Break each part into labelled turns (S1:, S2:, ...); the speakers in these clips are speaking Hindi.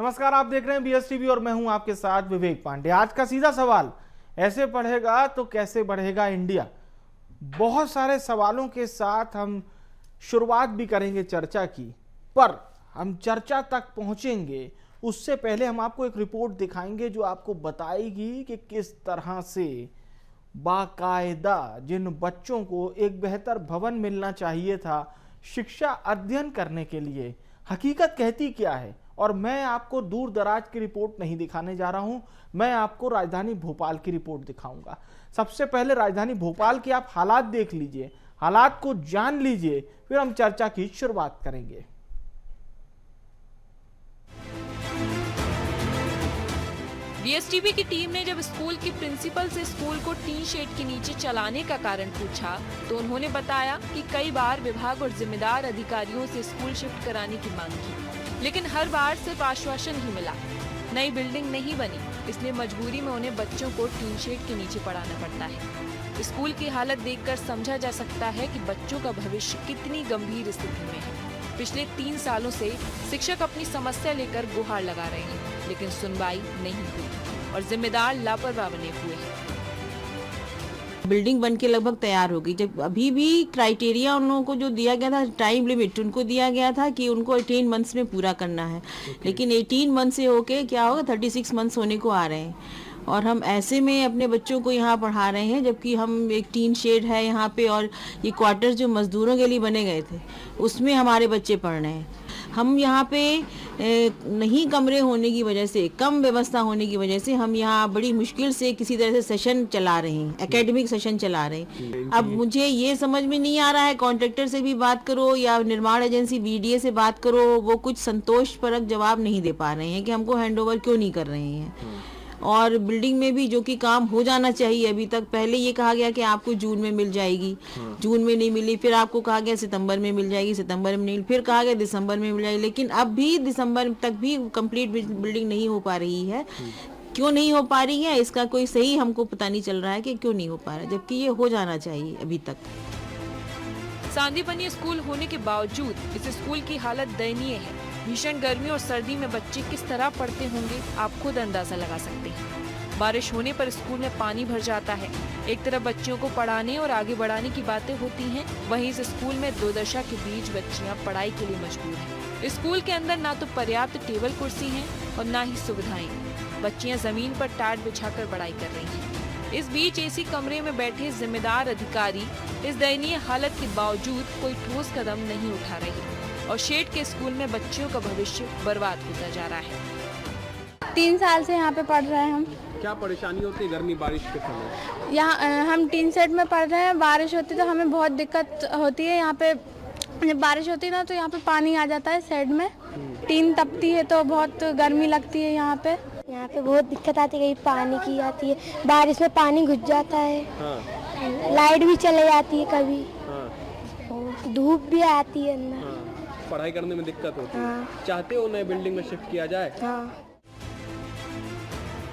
S1: नमस्कार, आप देख रहे हैं BSTV और मैं हूं आपके साथ विवेक पांडे। आज का सीधा सवाल, ऐसे पढ़ेगा तो कैसे बढ़ेगा इंडिया। बहुत सारे सवालों के साथ हम शुरुआत भी करेंगे चर्चा की, पर हम चर्चा तक पहुंचेंगे उससे पहले हम आपको एक रिपोर्ट दिखाएंगे जो आपको बताएगी कि किस तरह से बाकायदा जिन बच्चों को एक बेहतर भवन मिलना चाहिए था शिक्षा अध्ययन करने के लिए, हकीकत कहती क्या है। और मैं आपको दूर दराज की रिपोर्ट नहीं दिखाने जा रहा हूं, मैं आपको राजधानी भोपाल की रिपोर्ट दिखाऊंगा। सबसे पहले राजधानी भोपाल के आप हालात देख लीजिए, हालात को जान लीजिए, फिर हम चर्चा की शुरुआत करेंगे।
S2: BSTV की टीम ने जब स्कूल की प्रिंसिपल से स्कूल को टीन शेड के नीचे चलाने का कारण पूछा तो उन्होंने बताया कि कई बार विभाग और जिम्मेदार अधिकारियों से स्कूल शिफ्ट कराने की मांग की, लेकिन हर बार सिर्फ आश्वासन ही मिला। नई बिल्डिंग नहीं बनी, इसलिए मजबूरी में उन्हें बच्चों को टीन शेड के नीचे पढ़ाना पड़ता है। स्कूल की हालत देखकर समझा जा सकता है कि बच्चों का भविष्य कितनी गंभीर स्थिति में है। पिछले 3 सालों से शिक्षक अपनी समस्या लेकर गुहार लगा रहे हैं, लेकिन सुनवाई नहीं हुई और जिम्मेदार लापरवाह बने हुए हैं।
S3: बिल्डिंग बन के लगभग तैयार हो गई, जब अभी भी क्राइटेरिया उन लोगों को जो दिया गया था, टाइम लिमिट उनको दिया गया था कि उनको 18 मंथ्स में पूरा करना है। लेकिन 18 मंथ से होके क्या होगा, 36 मंथ्स होने को आ रहे हैं और हम ऐसे में अपने बच्चों को यहाँ पढ़ा रहे हैं, जबकि हम एक टीन शेड है यहाँ पे और ये क्वार्टर्स जो मजदूरों के लिए बने गए थे उसमें हमारे बच्चे पढ़ रहे हैं। हम यहाँ पे नहीं कमरे होने की वजह से, कम व्यवस्था होने की वजह से हम यहाँ बड़ी मुश्किल से किसी तरह से सेशन चला रहे हैं, एकेडमिक सेशन चला रहे हैं। अब मुझे ये समझ में नहीं आ रहा है, कॉन्ट्रैक्टर से भी बात करो या निर्माण एजेंसी BDA से बात करो, वो कुछ संतोषजनक जवाब नहीं दे पा रहे हैं कि हमको हैंडओवर क्यों नहीं कर रहे हैं। और बिल्डिंग में भी जो कि काम हो जाना चाहिए अभी तक, पहले ये कहा गया कि आपको जून में मिल जाएगी, जून में नहीं मिली, फिर आपको कहा गया सितंबर में मिल जाएगी, सितंबर में नहीं, फिर कहा गया दिसंबर में मिल जाएगी, लेकिन अब भी दिसंबर तक भी कंप्लीट बिल्डिंग नहीं हो पा रही है। क्यों नहीं हो पा रही है इसका कोई सही हमको पता नहीं चल रहा है कि क्यों नहीं हो पा रहा है, जबकि ये हो जाना चाहिए अभी तक।
S2: सांदीपनि स्कूल होने के बावजूद इस स्कूल की हालत दयनीय है। भीषण गर्मी और सर्दी में बच्चे किस तरह पढ़ते होंगे आप खुद अंदाजा लगा सकते हैं। बारिश होने पर स्कूल में पानी भर जाता है। एक तरफ बच्चियों को पढ़ाने और आगे बढ़ाने की बातें होती हैं, वहीं इस स्कूल में दुर्दशा के बीच बच्चियां पढ़ाई के लिए मजबूर हैं। स्कूल के अंदर ना तो पर्याप्त टेबल कुर्सी हैं और ना ही सुविधाएं। बच्चियां जमीन पर टाट बिछाकर पढ़ाई कर रही हैं। इस बीच AC कमरे में बैठे जिम्मेदार अधिकारी इस दयनीय हालत के बावजूद कोई ठोस कदम नहीं उठा रहे और शेड के स्कूल में बच्चियों का भविष्य बर्बाद होता जा रहा है।
S4: 3 साल से यहाँ पे पढ़ रहे हैं हम।
S5: क्या परेशानी होती है गर्मी बारिश के समय?
S4: यहाँ हम टीन शेड में पढ़ रहे हैं, बारिश होती है तो हमें बहुत दिक्कत होती है। यहाँ पे जब बारिश होती है ना तो यहाँ पे पानी आ जाता है शेड में, टीन तपती है तो बहुत गर्मी लगती है। यहाँ पे
S6: बहुत दिक्कत आती है, कहीं पानी की आती है, बारिश में पानी घुस जाता है।
S5: हाँ।
S6: लाइट भी चले जाती है कभी।
S5: हाँ।
S6: धूप भी आती है अंदर।
S5: हाँ। पढ़ाई करने में दिक्कत होती है।
S6: हाँ।
S5: चाहते हो नए बिल्डिंग में शिफ्ट किया जाए?
S6: हाँ।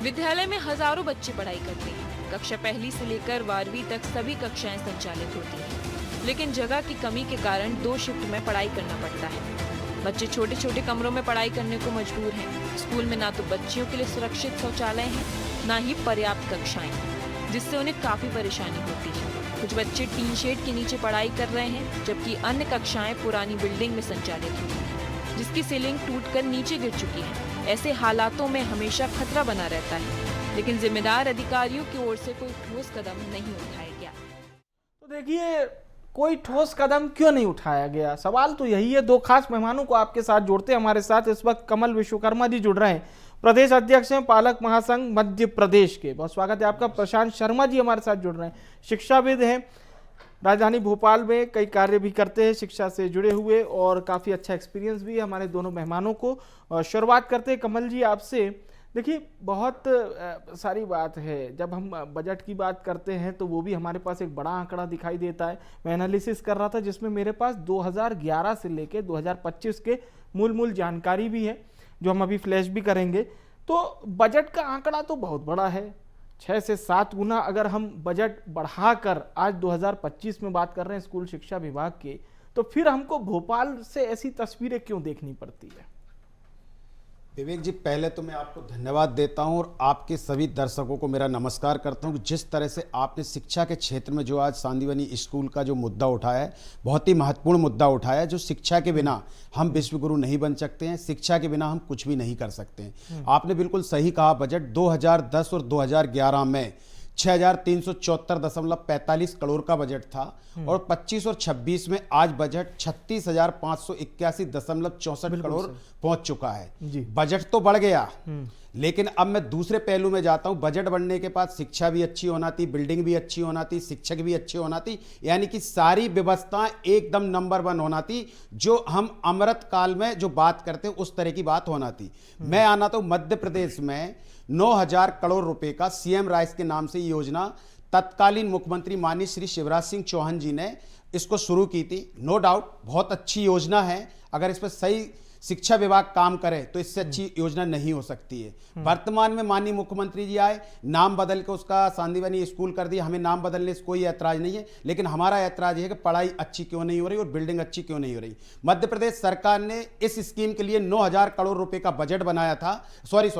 S2: विद्यालय में हजारों बच्चे पढ़ाई करते हैं। कक्षा 1 से लेकर 12वीं तक सभी कक्षाएं संचालित होती हैं, लेकिन जगह की कमी के कारण 2 शिफ्ट में पढ़ाई करना पड़ता है। बच्चे छोटे छोटे कमरों में पढ़ाई करने को मजबूर हैं। स्कूल में ना तो बच्चियों के लिए सुरक्षित शौचालय हैं, ना ही पर्याप्त कक्षाएं, जिससे उन्हें काफी परेशानी होती है। कुछ बच्चे टीन शेड के नीचे पढ़ाई कर रहे हैं, जबकि अन्य कक्षाएं पुरानी बिल्डिंग में संचालित होती हैं, जिसकी सीलिंग टूटकर नीचे गिर चुकी है। ऐसे हालातों में हमेशा खतरा बना रहता है, लेकिन जिम्मेदार अधिकारियों की ओर से कोई ठोस कदम नहीं उठाया गया।
S1: तो देखिए, कोई ठोस कदम क्यों नहीं उठाया गया, सवाल तो यही है। 2 खास मेहमानों को आपके साथ जोड़ते हैं। हमारे साथ इस वक्त कमल विश्वकर्मा जी जुड़ रहे हैं, प्रदेश अध्यक्ष हैं पालक महासंघ मध्य प्रदेश के, बहुत स्वागत है आपका। प्रशांत शर्मा जी हमारे साथ जुड़ रहे हैं, शिक्षाविद हैं, राजधानी भोपाल में कई कार्य भी करते हैं शिक्षा से जुड़े हुए और काफ़ी अच्छा एक्सपीरियंस भी है हमारे दोनों मेहमानों को। शुरुआत करते हैं कमल जी आपसे। देखिए, बहुत सारी बात है, जब हम बजट की बात करते हैं तो वो भी हमारे पास एक बड़ा आंकड़ा दिखाई देता है। मैं एनालिसिस कर रहा था जिसमें मेरे पास 2011 से लेकर 2025 के मूल जानकारी भी है, जो हम अभी फ्लैश भी करेंगे। तो बजट का आंकड़ा तो बहुत बड़ा है, 6 से 7 गुना अगर हम बजट बढ़ाकर आज 2025 में बात कर रहे हैं स्कूल शिक्षा विभाग के, तो फिर हमको भोपाल से ऐसी तस्वीरें क्यों देखनी पड़ती है?
S7: विवेक जी, पहले तो मैं आपको धन्यवाद देता हूं और आपके सभी दर्शकों को मेरा नमस्कार करता हूं कि जिस तरह से आपने शिक्षा के क्षेत्र में जो आज सांदीवनी स्कूल का जो मुद्दा उठाया है, बहुत ही महत्वपूर्ण मुद्दा उठाया है। जो शिक्षा के बिना हम विश्वगुरु नहीं बन सकते हैं, शिक्षा के बिना हम कुछ भी नहीं कर सकते हैं। आपने बिल्कुल सही कहा। बजट 2010 और 2011 में 6,374.45 करोड़ का बजट था और 25 और 26 में आज बजट 36,581.64 करोड़ पहुंच चुका है। बजट तो बढ़ गया, लेकिन अब मैं दूसरे पहलू में जाता हूं। बजट बढ़ने के बाद शिक्षा भी अच्छी होना थी, बिल्डिंग भी अच्छी होना थी, शिक्षक भी अच्छे होना थी, यानी कि सारी व्यवस्थाएं एकदम नंबर 1 होना थी। जो हम अमृत काल में जो बात करते हैं उस तरह की बात होना थी। मैं आना तो मध्य प्रदेश में 9,000 करोड़ रुपए का सीएम राइस के नाम से योजना तत्कालीन मुख्यमंत्री माननीय श्री शिवराज सिंह चौहान जी ने इसको शुरू की थी। नो डाउट बहुत अच्छी योजना है। अगर इस पर सही शिक्षा विभाग काम करे तो इससे अच्छी योजना नहीं हो सकती है। वर्तमान में माननीय मुख्यमंत्री जी आए, नाम बदल के उसका सांदीवनी स्कूल कर दिया। हमें नाम बदलने से कोई ऐतराज नहीं है, लेकिन हमारा ऐतराज है कि पढ़ाई अच्छी क्यों नहीं हो रही और बिल्डिंग अच्छी क्यों नहीं हो रही। मध्य प्रदेश सरकार ने इस स्कीम के लिए 9,000 करोड़ रुपए का बजट बनाया था। सॉरी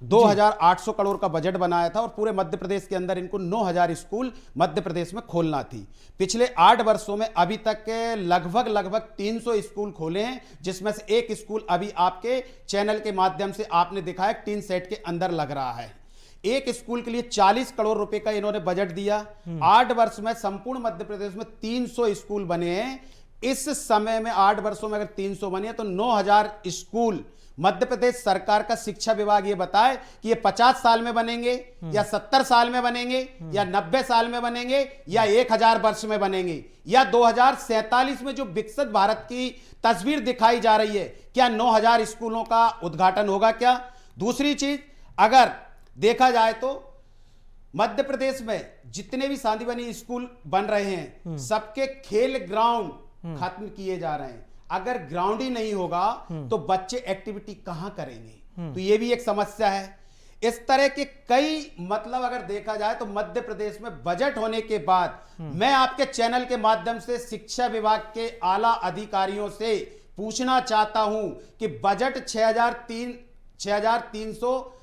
S7: 2,800 करोड़ का बजट बनाया था और पूरे मध्य प्रदेश के अंदर इनको 9,000 स्कूल मध्य प्रदेश में खोलना थी। पिछले 8 वर्षों में अभी तक के लगभग 300 स्कूल खोले हैं, जिसमें से एक स्कूल अभी आपके चैनल के माध्यम से आपने दिखाया टीन सेट के अंदर लग रहा है। एक स्कूल के लिए 40 करोड़ रुपए का इन्होंने बजट दिया। 8 वर्ष में संपूर्ण मध्य प्रदेश में 300 स्कूल बने हैं। इस समय में 8 वर्षों में अगर 300 बने तो 9,000 स्कूल मध्य प्रदेश सरकार का शिक्षा विभाग ये बताए कि ये 50 साल में बनेंगे या 70 साल में बनेंगे या 90 साल में बनेंगे या 1,000 वर्ष में बनेंगे या 2047 में जो विकसित भारत की तस्वीर दिखाई जा रही है, क्या 9,000 स्कूलों का उद्घाटन होगा क्या? दूसरी चीज, अगर देखा जाए तो मध्य प्रदेश में जितने भी सांदीवनी स्कूल बन रहे हैं, सबके खेल ग्राउंड खत्म किए जा रहे हैं। अगर ग्राउंड ही नहीं होगा तो बच्चे एक्टिविटी कहां करेंगे? तो ये भी एक समस्या है। इस तरह के कई मतलब अगर देखा जाए तो मध्य प्रदेश में बजट होने के बाद मैं आपके चैनल के माध्यम से शिक्षा विभाग के आला अधिकारियों से पूछना चाहता हूं कि बजट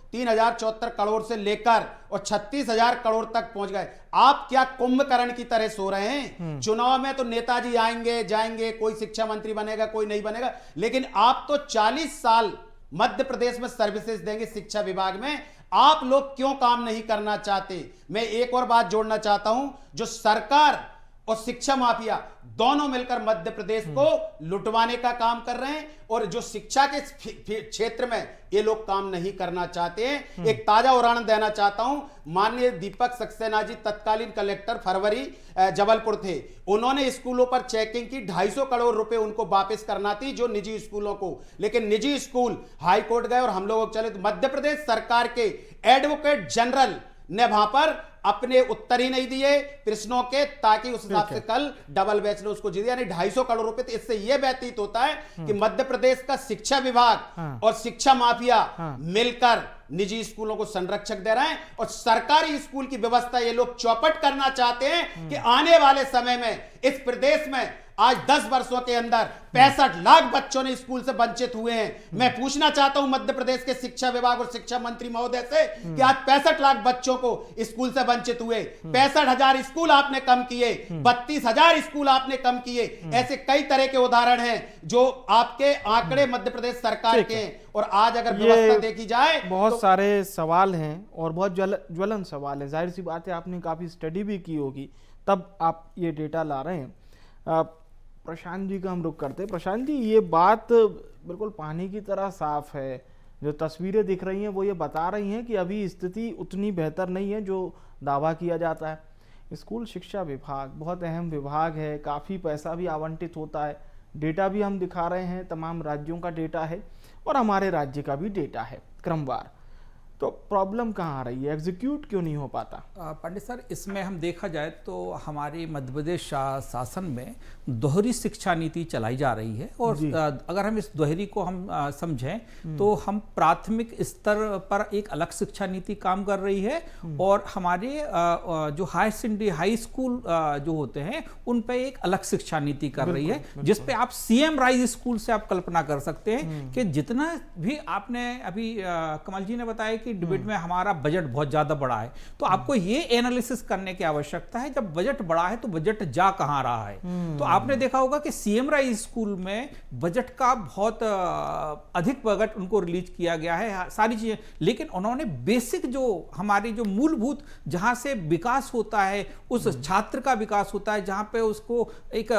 S7: 3,074 करोड़ से लेकर और 36,000 करोड़ तक पहुंच गए। आप क्या कुंभकर्ण की तरह सो रहे हैं? चुनाव में तो नेताजी आएंगे जाएंगे, कोई शिक्षा मंत्री बनेगा, कोई नहीं बनेगा, लेकिन आप तो 40 साल मध्य प्रदेश में सर्विसेज देंगे शिक्षा विभाग में। आप लोग क्यों काम नहीं करना चाहते? मैं एक और बात जोड़ना चाहता हूं, जो सरकार और शिक्षा माफिया दोनों मिलकर मध्य प्रदेश को लुटवाने का काम कर रहे हैं और जो शिक्षा के क्षेत्र में ये लोग काम नहीं करना चाहते हैं। एक ताजा उदाहरण देना चाहता हूं। माननीय दीपक सक्सेना जी तत्कालीन कलेक्टर फरवरी जबलपुर थे। उन्होंने स्कूलों पर चेकिंग की, 250 करोड़ रुपए उनको वापस करना थी जो निजी स्कूलों को, लेकिन निजी स्कूल हाई कोर्ट गए और हम लोग चले। तो मध्य प्रदेश सरकार के एडवोकेट जनरल ने वहां पर अपने उत्तर ही नहीं दिए प्रश्नों के, ताकि उस हिसाब से कल डबल बेंच ने उसको जीत दिया, यानी 250 करोड़ रुपए। तो इससे यह व्यतीत होता है कि मध्य प्रदेश का शिक्षा विभाग और शिक्षा माफिया मिलकर निजी स्कूलों को संरक्षक दे रहे हैं और सरकारी स्कूल की व्यवस्था ये लोग चौपट करना चाहते हैं कि आने वाले समय में इस प्रदेश में आज 10 वर्षों के अंदर 65 लाख बच्चों ने स्कूल से वंचित हुए हैं। मैं पूछना चाहता हूं मध्य प्रदेश के शिक्षा विभाग और शिक्षा मंत्री महोदय से कि आज 65 लाख बच्चों को स्कूल से वंचित हुए, 65,000 स्कूल आपने कम किए, 32,000 स्कूल आपने कम किए। ऐसे कई तरह के उदाहरण हैं जो आपके आंकड़े मध्य प्रदेश सरकार के हैं। और आज अगर व्यवस्था देखी जाए,
S1: बहुत सारे सवाल हैं और बहुत ज्वलन सवाल है। जाहिर सी बात है, आपने काफी स्टडी भी की होगी, तब आप ये डेटा ला रहे हैं। प्रशांत जी का हम रुख करते हैं। प्रशांत जी, ये बात बिल्कुल पानी की तरह साफ है। जो तस्वीरें दिख रही हैं वो ये बता रही हैं कि अभी स्थिति उतनी बेहतर नहीं है जो दावा किया जाता है। स्कूल शिक्षा विभाग बहुत अहम विभाग है, काफ़ी पैसा भी आवंटित होता है। डेटा भी हम दिखा रहे हैं, तमाम राज्यों का डेटा है और हमारे राज्य का भी डेटा है क्रमवार। तो प्रॉब्लम कहाँ आ रही है, एग्जीक्यूट क्यों नहीं हो पाता?
S8: पंडित सर, इसमें हम देखा जाए तो हमारे मध्य प्रदेश शासन में दोहरी शिक्षा नीति चलाई जा रही है। और अगर हम इस दोहरी को हम समझें तो हम प्राथमिक स्तर पर एक अलग शिक्षा नीति काम कर रही है और हमारे जो हाई स्कूल जो होते हैं उन पे एक अलग शिक्षा नीति कर रही है, जिसपे आप सीएम राइज स्कूल से आप कल्पना कर सकते हैं कि जितना भी आपने अभी कमल जी ने बताया कि डिबेट में हमारा बजट बहुत ज्यादा बड़ा है, तो आपको ये एनालिसिस करने की आवश्यकता है जब बजट बड़ा है तो बजट जा कहां रहा है। तो आपने देखा होगा कि सीएम राइज स्कूल में बजट का बहुत अधिक बजट उनको रिलीज किया गया है, सारी चीजें, लेकिन उन्होंने बेसिक जो हमारी जो मूलभूत जहां से विकास होता है, उस छात्र का विकास होता है, जहां पे उसको एक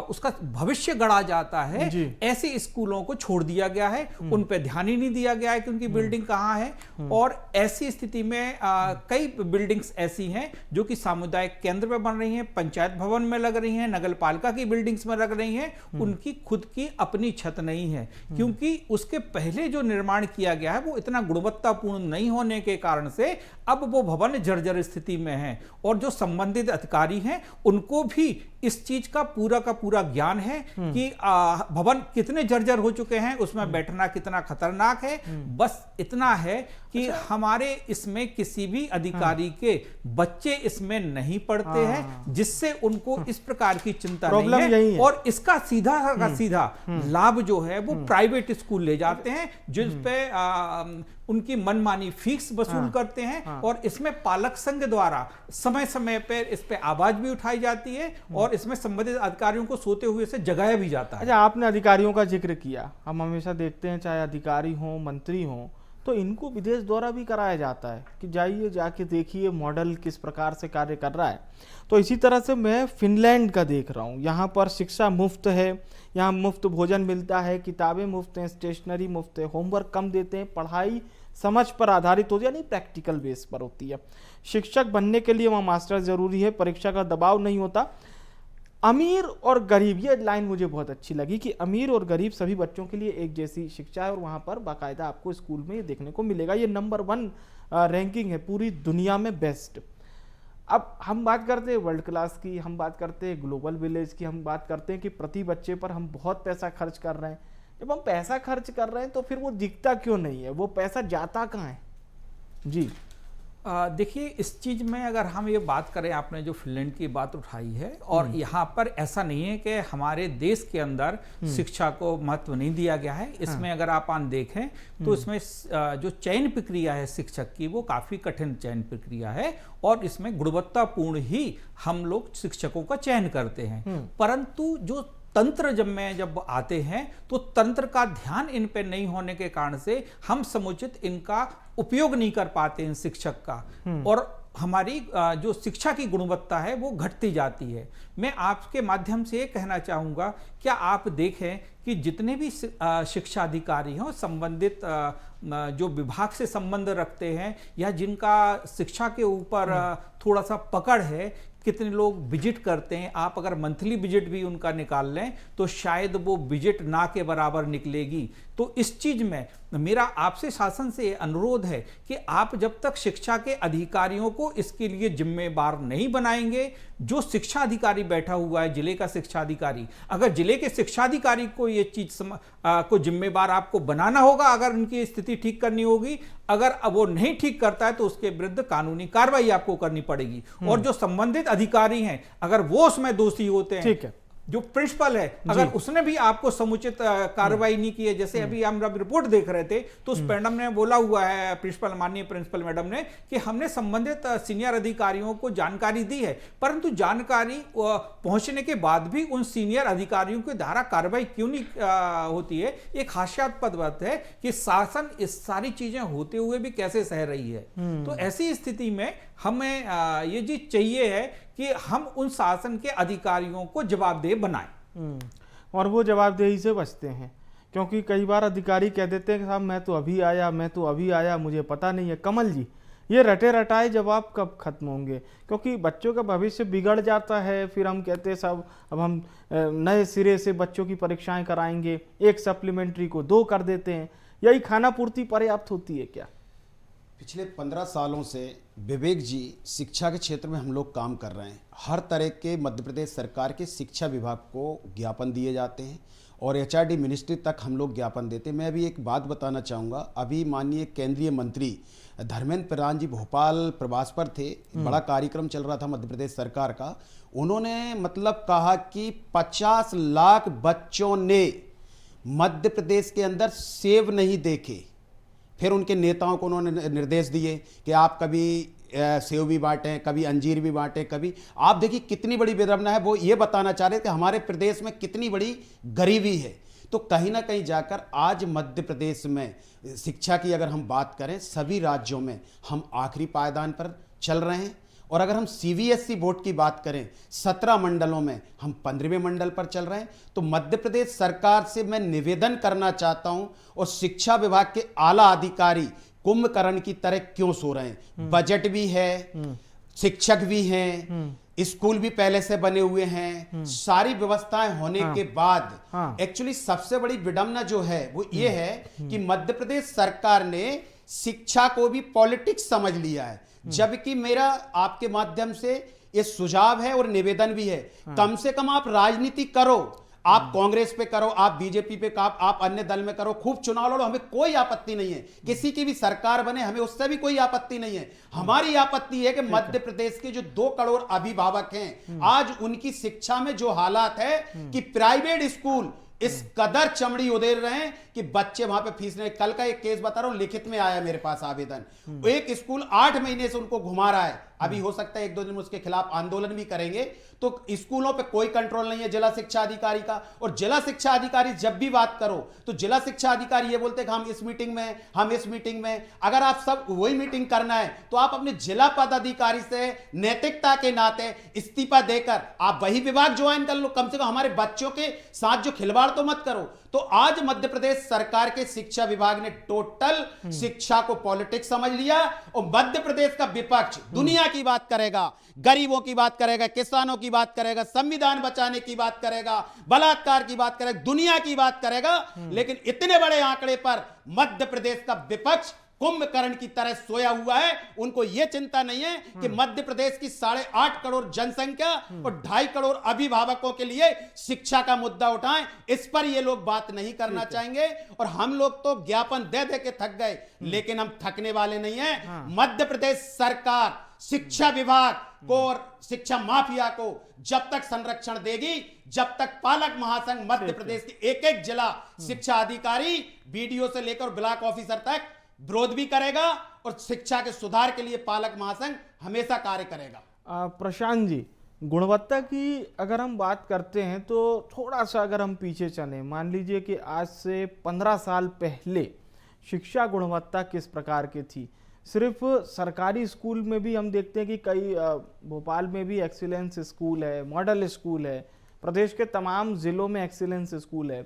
S8: उसका भविष्य गढ़ा जाता है, ऐसे स्कूलों को छोड़ दिया गया है। उन पे ध्यान ही नहीं दिया गया है कि उनकी बिल्डिंग कहां है। और ऐसी स्थिति में कई बिल्डिंग्स ऐसी हैं जो कि सामुदायिक केंद्र में बन रही हैं, पंचायत भवन में लग रही हैं, नगर पालिका की बिल्डिंग्स में लग रही हैं, उनकी खुद की अपनी छत नहीं है, क्योंकि उसके पहले जो निर्माण किया गया है वो इतना गुणवत्तापूर्ण नहीं होने के कारण से अब वो भवन जर्जर स्थिति में है। और जो संबंधित अधिकारी हैं उनको भी इस चीज का पूरा ज्ञान है कि भवन कितने जर्जर हो चुके हैं, उसमें बैठना कितना खतरनाक है। बस इतना है कि हमारे इसमें किसी भी अधिकारी के बच्चे इसमें नहीं पढ़ते हैं, जिससे उनको इस प्रकार की चिंता नहीं है। और इसका सीधा का सीधा लाभ जो है वो प्राइवेट स्कूल ले जाते हैं, जिस पे उनकी मनमानी फीस वसूल करते हैं। और इसमें पालक संघ द्वारा समय समय पर इस पे आवाज भी उठाई जाती है और इसमें संबंधित अधिकारियों को सोते हुए से जगाया भी जाता है।
S1: अच्छा, आपने अधिकारियों का जिक्र किया, हम हमेशा देखते हैं चाहे अधिकारी हो मंत्री हो तो इनको विदेश दौरा भी कराया जाता है कि जाइए, जाके देखिए मॉडल किस प्रकार से कार्य कर रहा है। तो इसी तरह से मैं फिनलैंड का देख रहा हूँ, यहाँ पर शिक्षा मुफ्त है, यहाँ मुफ्त भोजन मिलता है, किताबें मुफ्त हैं, स्टेशनरी मुफ्त है, होमवर्क कम देते हैं, पढ़ाई समझ पर आधारित होती है, यानी प्रैक्टिकल बेस पर होती है। शिक्षक बनने के लिए वहाँ मास्टर जरूरी है, परीक्षा का दबाव नहीं होता। अमीर और गरीब, ये लाइन मुझे बहुत अच्छी लगी कि अमीर और गरीब सभी बच्चों के लिए एक जैसी शिक्षा है और वहाँ पर बाकायदा आपको स्कूल में ये देखने को मिलेगा। ये नंबर 1 रैंकिंग है पूरी दुनिया में बेस्ट। अब हम बात करते हैं वर्ल्ड क्लास की, हम बात करते हैं ग्लोबल विलेज की, हम बात करते हैं कि प्रति बच्चे पर हम बहुत पैसा खर्च कर रहे हैं। जब हम पैसा खर्च कर रहे हैं तो फिर वो दिखता क्यों नहीं है, वो पैसा जाता कहाँ है? जी
S8: देखिए, इस चीज में अगर हम ये बात करें, आपने जो फिनलैंड की बात उठाई है, और यहाँ पर ऐसा नहीं है कि हमारे देश के अंदर शिक्षा को महत्व नहीं दिया गया है। इसमें अगर आप देखें तो इसमें जो चयन प्रक्रिया है शिक्षक की, वो काफी कठिन चयन प्रक्रिया है और इसमें गुणवत्तापूर्ण ही हम लोग शिक्षकों का चयन करते हैं। परंतु जो तंत्र जब आते हैं तो तंत्र का ध्यान इन पे नहीं होने के कारण से हम समुचित इनका उपयोग नहीं कर पाते इन शिक्षक का, और हमारी जो शिक्षा की गुणवत्ता है वो घटती जाती है। मैं आपके माध्यम से ये कहना चाहूँगा, क्या आप देखें कि जितने भी शिक्षा अधिकारी हों, संबंधित जो विभाग से संबंध रखते हैं या जिनका शिक्षा के ऊपर थोड़ा सा पकड़ है, कितने लोग विजिट करते हैं, आप अगर मंथली विजिट भी उनका निकाल लें तो शायद वो विजिट ना के बराबर निकलेगी। तो इस चीज में मेरा आपसे शासन से अनुरोध है कि आप जब तक शिक्षा के अधिकारियों को इसके लिए जिम्मेदार नहीं बनाएंगे, जो शिक्षा अधिकारी बैठा हुआ है जिले का शिक्षा अधिकारी, अगर जिले के शिक्षा अधिकारी को ये चीज को जिम्मेदार आपको बनाना होगा, अगर उनकी स्थिति ठीक करनी होगी, अगर वो नहीं ठीक करता है तो उसके विरुद्ध कानूनी कार्रवाई आपको करनी पड़ेगी। और जो संबंधित अधिकारी हैं, अगर वो उसमें दोषी होते हैं, ठीक है, जो प्रिंसिपल है अगर उसने भी आपको समुचित कार्रवाई नहीं की है, जैसे अभी हम रिपोर्ट देख रहे थे तो उस मैडम ने बोला हुआ है, प्रिंसिपल, माननीय प्रिंसिपल मैडम ने, कि हमने संबंधित सीनियर अधिकारियों को जानकारी दी है, परंतु जानकारी पहुंचने के बाद भी उन सीनियर अधिकारियों के द्वारा कार्रवाई क्यों नहीं होती है। एक हास्यास्पद बात है कि शासन इस सारी चीजें होते हुए भी कैसे सह रही है। तो ऐसी स्थिति में हमें ये चीज चाहिए है कि हम उन शासन के अधिकारियों को जवाबदेह बनाएं।
S1: और वो जवाबदेही से बचते हैं, क्योंकि कई बार अधिकारी कह देते हैं कि साहब मैं तो अभी आया, मुझे पता नहीं है। कमल जी, ये रटे रटाए जवाब कब खत्म होंगे? क्योंकि बच्चों का भविष्य बिगड़ जाता है, फिर हम कहते हैं साहब अब हम नए सिरे से बच्चों की परीक्षाएं कराएंगे, एक सप्लीमेंट्री को 2 कर देते हैं। यही खाना पूर्ति पर्याप्त होती है क्या?
S7: पिछले 15 सालों से विवेक जी शिक्षा के क्षेत्र में हम लोग काम कर रहे हैं। हर तरह के मध्य प्रदेश सरकार के शिक्षा विभाग को ज्ञापन दिए जाते हैं और एचआरडी मिनिस्ट्री तक हम लोग ज्ञापन देते हैं। मैं अभी एक बात बताना चाहूँगा, अभी माननीय केंद्रीय मंत्री धर्मेंद्र प्रधान जी भोपाल प्रवास पर थे, बड़ा कार्यक्रम चल रहा था मध्य प्रदेश सरकार का। उन्होंने मतलब कहा कि 50 लाख बच्चों ने मध्य प्रदेश के अंदर सेब नहीं देखे। फिर उनके नेताओं को उन्होंने निर्देश दिए कि आप कभी सेव भी बांटें, कभी अंजीर भी बांटें, कभी आप देखिए कितनी बड़ी विडंबना है। वो ये बताना चाह रहे थे कि हमारे प्रदेश में कितनी बड़ी गरीबी है। तो कहीं ना कहीं जाकर आज मध्य प्रदेश में शिक्षा की अगर हम बात करें, सभी राज्यों में हम आखिरी पायदान पर चल रहे हैं। और अगर हम सीबीएसई बोर्ड की बात करें, 17 मंडलों में हम 15वें मंडल पर चल रहे हैं। तो मध्य प्रदेश सरकार से मैं निवेदन करना चाहता हूं, और शिक्षा विभाग के आला अधिकारी कुंभकर्ण की तरह क्यों सो रहे हैं? बजट भी है, शिक्षक भी हैं, स्कूल भी पहले से बने हुए हैं, सारी व्यवस्थाएं होने के बाद एक्चुअली सबसे बड़ी विडंबना जो है वो ये है कि मध्य प्रदेश सरकार ने शिक्षा को भी पॉलिटिक्स समझ लिया है। जबकि मेरा आपके माध्यम से ये सुझाव है और निवेदन भी है, कम से कम आप राजनीति करो, आप कांग्रेस पे करो, आप बीजेपी पे करो, आप अन्य दल में करो, खूब चुनाव लड़ो, हमें कोई आपत्ति नहीं है। किसी की भी सरकार बने, हमें उससे भी कोई आपत्ति नहीं है। हमारी आपत्ति है कि मध्य प्रदेश के जो 2 करोड़ अभिभावक हैं, आज उनकी शिक्षा में जो हालात है कि प्राइवेट स्कूल इस कदर चमड़ी उधेड़ रहे हैं कि बच्चे वहां पे फीस नहीं। कल का एक केस बता रहा हूं, लिखित में आया मेरे पास आवेदन, एक स्कूल 8 महीने से उनको घुमा रहा है। अभी हो सकता है 1-2 दिन में उसके खिलाफ आंदोलन भी करेंगे। तो स्कूलों पे कोई कंट्रोल नहीं है जिला शिक्षा अधिकारी का। और जिला शिक्षा अधिकारी जब भी बात करो तो जिला शिक्षा अधिकारी ये बोलते हैं कि हम इस मीटिंग में, हम इस मीटिंग में। अगर आप सब वही मीटिंग करना है तो आप अपने जिला पदाधिकारी से नैतिकता के नाते इस्तीफा देकर आप वही विभाग ज्वाइन कर लो। कम से कम हमारे बच्चों के साथ जो खिलवाड़ तो मत करो। तो आज मध्य प्रदेश सरकार के शिक्षा विभाग ने टोटल शिक्षा को पॉलिटिक्स समझ लिया, और मध्य प्रदेश का विपक्ष दुनिया की बात करेगा, गरीबों की बात करेगा, किसानों की बात करेगा, संविधान बचाने की बात करेगा, बलात्कार की बात करेगा, दुनिया की बात करेगा, लेकिन इतने बड़े आंकड़े पर मध्य प्रदेश का विपक्ष कुंभकर्ण की तरह सोया हुआ है। उनको यह चिंता नहीं है कि मध्य प्रदेश की 8.5 करोड़ जनसंख्या और 2.5 करोड़ अभिभावकों के लिए शिक्षा का मुद्दा उठाएं। इस पर ये लोग बात नहीं करना चाहेंगे। और हम लोग तो ज्ञापन दे दे के थक गए, लेकिन हम थकने वाले नहीं हैं। मध्य प्रदेश सरकार शिक्षा विभाग को और शिक्षा माफिया को जब तक संरक्षण देगी, जब तक पालक महासंघ मध्य प्रदेश के एक जिला शिक्षा अधिकारी, बीडीओ से लेकर ब्लॉक ऑफिसर तक विरोध भी करेगा, और शिक्षा के सुधार के लिए पालक महासंघ हमेशा कार्य करेगा।
S1: प्रशांत जी, गुणवत्ता की अगर हम बात करते हैं तो थोड़ा सा अगर हम पीछे चलें, मान लीजिए कि आज से 15 साल पहले शिक्षा गुणवत्ता किस प्रकार की थी। सिर्फ सरकारी स्कूल में भी हम देखते हैं कि कई भोपाल में भी एक्सीलेंस स्कूल है, मॉडल स्कूल है, प्रदेश के तमाम जिलों में एक्सीलेंस स्कूल है।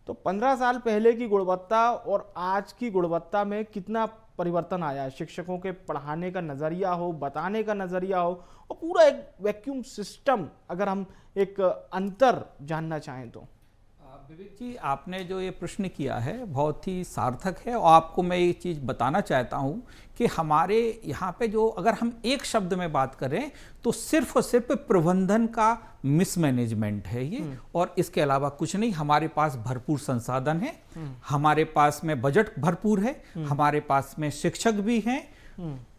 S1: तो 15 साल पहले की गुणवत्ता और आज की गुणवत्ता में कितना परिवर्तन आया है? शिक्षकों के पढ़ाने का नज़रिया हो, बताने का नज़रिया हो, और पूरा एक वैक्यूम सिस्टम, अगर हम एक अंतर जानना चाहें तो।
S8: विवेक जी, आपने जो ये प्रश्न किया है बहुत ही सार्थक है, और आपको मैं ये चीज़ बताना चाहता हूँ कि हमारे यहाँ पे जो, अगर हम एक शब्द में बात करें तो सिर्फ और सिर्फ प्रबंधन का मिसमैनेजमेंट है ये, और इसके अलावा कुछ नहीं। हमारे पास भरपूर संसाधन है, हमारे पास में बजट भरपूर है, हमारे पास में शिक्षक भी हैं,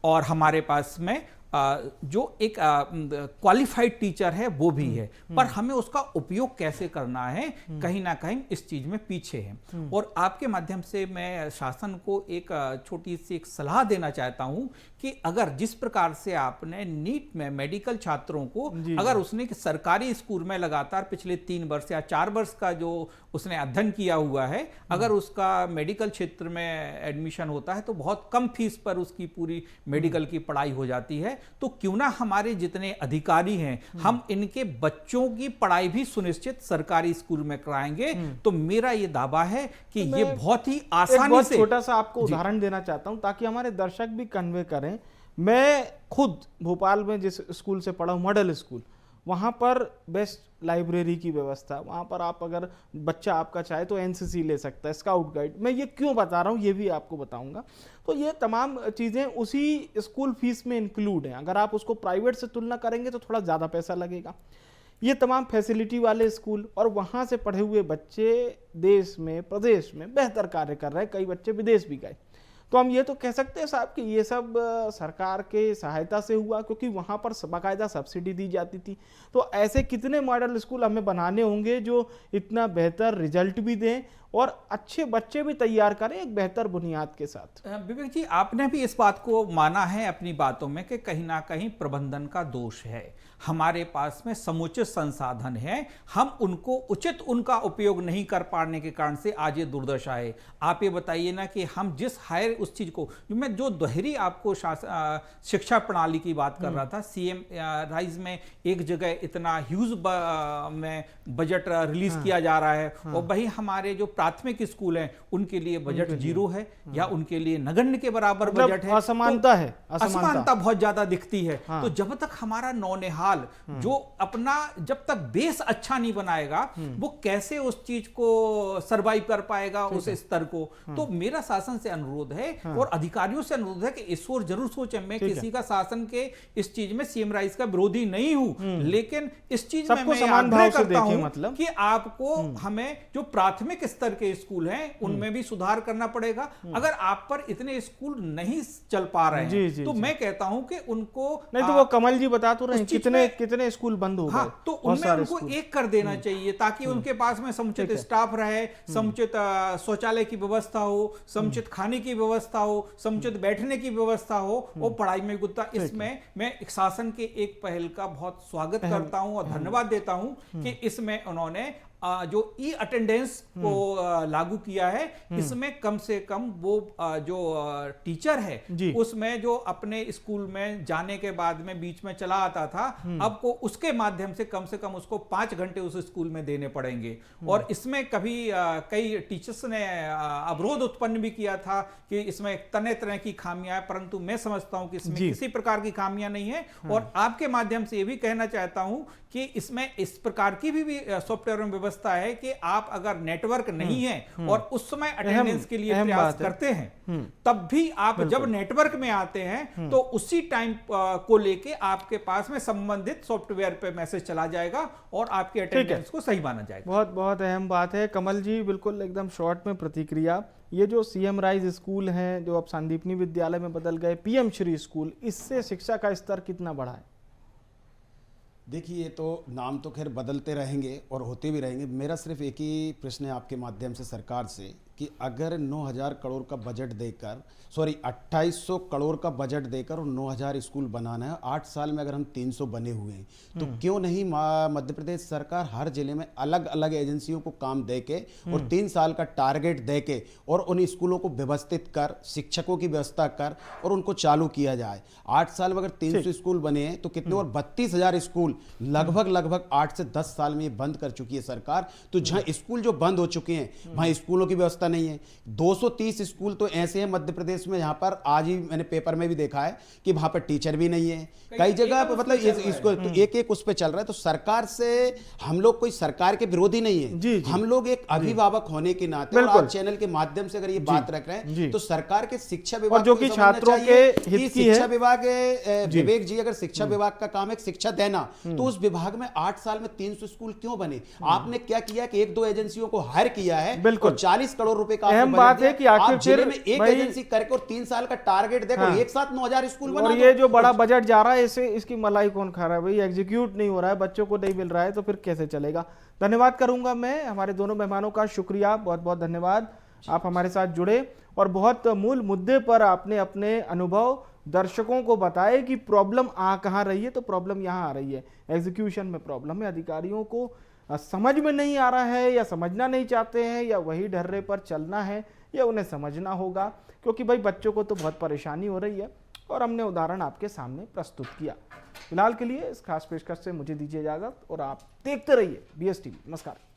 S8: और हमारे पास में जो एक क्वालिफाइड टीचर है वो भी है। पर हमें उसका उपयोग कैसे करना है, कहीं ना कहीं इस चीज में पीछे है। और आपके माध्यम से मैं शासन को एक छोटी सी एक सलाह देना चाहता हूं कि अगर जिस प्रकार से आपने नीट में मेडिकल छात्रों को, अगर उसने सरकारी स्कूल में लगातार पिछले 3 वर्ष या 4 वर्ष का जो उसने अध्ययन किया हुआ है, अगर उसका मेडिकल क्षेत्र में एडमिशन होता है तो बहुत कम फीस पर उसकी पूरी मेडिकल की पढ़ाई हो जाती है। तो क्यों ना हमारे जितने अधिकारी हैं, हम इनके बच्चों की पढ़ाई भी सुनिश्चित सरकारी स्कूल में कराएंगे। तो मेरा ये दावा है कि ये बहुत ही आसानी से,
S1: छोटा सा आपको उदाहरण देना चाहता हूं ताकि हमारे दर्शक भी कन्वे करें। मैं खुद भोपाल में जिस स्कूल से पढ़ा हूं, मॉडल स्कूल, वहाँ पर बेस्ट लाइब्रेरी की व्यवस्था, वहाँ पर आप अगर बच्चा आपका चाहे तो एनसीसी ले सकता है, स्काउट गाइड। मैं ये क्यों बता रहा हूँ ये भी आपको बताऊंगा। तो ये तमाम चीज़ें उसी स्कूल फीस में इंक्लूड हैं। अगर आप उसको प्राइवेट से तुलना करेंगे तो थोड़ा ज़्यादा पैसा लगेगा। ये तमाम फैसिलिटी वाले स्कूल और वहाँ से पढ़े हुए बच्चे देश में, प्रदेश में बेहतर कार्य कर रहे हैं। कई बच्चे विदेश भी गए। तो हम ये तो कह सकते हैं साहब कि ये सब सरकार के सहायता से हुआ, क्योंकि वहाँ पर बाकायदा सब्सिडी दी जाती थी। तो ऐसे कितने मॉडल स्कूल हमें बनाने होंगे जो इतना बेहतर रिजल्ट भी दें और अच्छे बच्चे भी तैयार करें एक बेहतर बुनियाद के साथ।
S8: विवेक जी, आपने भी इस बात को माना है अपनी बातों में कि कहीं ना कहीं प्रबंधन का दोष है। हमारे पास में समुचित संसाधन है, हम उनको उचित उनका उपयोग नहीं कर पाने के कारण से आज ये दुर्दशा है। आप ये बताइए ना कि हम जिस हायर उस चीज को मैं जो दोहरी आपको शिक्षा प्रणाली की बात कर रहा था, सीएम राइज में एक जगह इतना ह्यूज में बजट रिलीज किया जा रहा है और वही हमारे जो प्राथमिक स्कूल हैं उनके लिए बजट जीरो है या उनके लिए नगण्य के बराबर बजट है।
S1: असमानता है,
S8: असमानता बहुत ज्यादा दिखती है। तो जब तक हमारा नौनिहाल जो अपना जब तक बेस अच्छा नहीं बनाएगा वो कैसे उस चीज को सरवाइव कर पाएगा उस स्तर को। तो मेरा शासन से अनुरोध है और अधिकारियों से अनुरोध है कि इस ओर जरूर सोचें। मैं किसी का शासन के इस चीज में सीएम राइज का विरोधी नहीं हूं, लेकिन इस चीज में मैं आग्रह करता हूं मतलब कि आपको हमें जो प्राथमिक स्तर के स्कूल हैं उनमें भी सुधार करना पड़ेगा। अगर आप पर इतने स्कूल नहीं चल पा रहे हैं तो मैं कहता हूं कि उनको
S1: नहीं तो वो कमल जी बता तो रहे हैं कितने स्कूल बंद हो गए।
S8: हाँ, तो उनमें उनको एक कर देना चाहिए ताकि उनके पास में समुचित स्टाफ रहे, समुचित शौचालय की व्यवस्था हो, समुचित खाने की व्यवस्था हो, समुचित बैठने की व्यवस्था हो और पढ़ाई में गुत्ता। इसमें मैं शासन के एक पहल का बहुत स्वागत करता हूं और धन्यवाद देता हूं कि इसमें उन्होंने जो ई अटेंडेंस को लागू किया है। इसमें कम से कम वो जो टीचर है उसमें जो अपने स्कूल में जाने के बाद में बीच में चला आता था, अब को उसके माध्यम से कम उसको 5 घंटे उस स्कूल में देने पड़ेंगे। और इसमें कभी कई टीचर्स ने अवरोध उत्पन्न भी किया था कि इसमें तरह तरह की खामियां हैं, परंतु मैं समझता हूं कि इसमें किसी प्रकार की खामियां नहीं है। और आपके माध्यम से ये भी कहना चाहता हूं कि इसमें इस प्रकार की भी सॉफ्टवेयर में व्यवस्था है कि आप अगर नेटवर्क नहीं है और उस समय अटेंडेंस के लिए प्रयास करते हैं तब भी आप जब नेटवर्क में आते हैं तो उसी टाइम को लेके आपके पास में संबंधित सॉफ्टवेयर पे मैसेज चला जाएगा और आपके अटेंडेंस को सही माना जाएगा।
S1: बहुत बहुत अहम बात है कमल जी, बिल्कुल एकदम शॉर्ट में प्रतिक्रिया। ये जो सीएम राइज स्कूल हैं जो अब संदीपनी विद्यालय में बदल गए पीएम श्री स्कूल, इससे शिक्षा का स्तर कितना बढ़ा है?
S7: देखिए, ये तो नाम तो खैर बदलते रहेंगे और होते भी रहेंगे। मेरा सिर्फ एक ही प्रश्न है आपके माध्यम से सरकार से कि अगर 9,000 करोड़ का बजट देकर 2800 करोड़ का बजट देकर और 9,000 स्कूल बनाना है, 8 साल में अगर हम 300 बने हुए हैं तो क्यों नहीं मध्य प्रदेश सरकार हर जिले में अलग अलग एजेंसियों को काम दे के और 3 साल का टारगेट दे के और उन स्कूलों को व्यवस्थित कर, शिक्षकों की व्यवस्था कर और उनको चालू किया जाए। 8 साल में अगर 300 स्कूल बने हैं तो कितने और 32,000 स्कूल लगभग 8 से 10 साल में ये बंद कर चुकी है सरकार। तो जहां स्कूल जो बंद हो चुके हैं वहां स्कूलों की व्यवस्था नहीं है। 230 स्कूल तो ऐसे हैं मध्य प्रदेश में, यहाँ पर आज ही मैंने पेपर में भी देखा है कि वहां पर टीचर भी नहीं है। कई जगह पर मतलब इसको एक उस पे चल रहा है। तो सरकार से हम लोग कोई सरकार के विरोधी नहीं है, हम लोग एक अभिभावक होने के नाते और आप चैनल के माध्यम से अगर ये बात रख रहे हैं तो सरकार के शिक्षा विभाग
S1: जो कि छात्रों के हित की है,
S7: शिक्षा विभाग विवेक जी, अगर शिक्षा विभाग का काम है शिक्षा देना तो उस विभाग में 8 साल में 300 स्कूल क्यों बने? आपने क्या किया कि 1-2 एजेंसियों को हायर किया है, बिल्कुल 40 करोड़ रुपए का
S1: अहम बात है कि आखिर
S7: जिले में एक एजेंसी करके और 3 साल का टारगेट देखो, एक साथ 9,000 स्कूल बना।
S1: और ये जो बड़ा बजट जा रहा है इसकी मलाई कौन खा रहा है भाई? एग्जीक्यूट नहीं हो रहा है, बच्चों को नहीं मिल रहा है तो फिर कैसे चलेगा? धन्यवाद करूंगा मैं हमारे दोनों मेहमानों का, शुक्रिया, बहुत बहुत धन्यवाद। आप हमारे साथ जुड़े और बहुत मूल मुद्दे पर आपने अपने अनुभव दर्शकों को बताए कि प्रॉब्लम कहाँ रही है। तो प्रॉब्लम यहाँ आ रही है, एग्जीक्यूशन में प्रॉब्लम है। अधिकारियों को समझ में नहीं आ रहा है या समझना नहीं चाहते हैं या वही ढर्रे पर चलना है या उन्हें समझना होगा, क्योंकि भाई बच्चों को तो बहुत परेशानी हो रही है और हमने उदाहरण आपके सामने प्रस्तुत किया। फिलहाल के लिए इस खास पेशकश से मुझे दीजिए इजाजत और आप देखते रहिए BSTV। नमस्कार।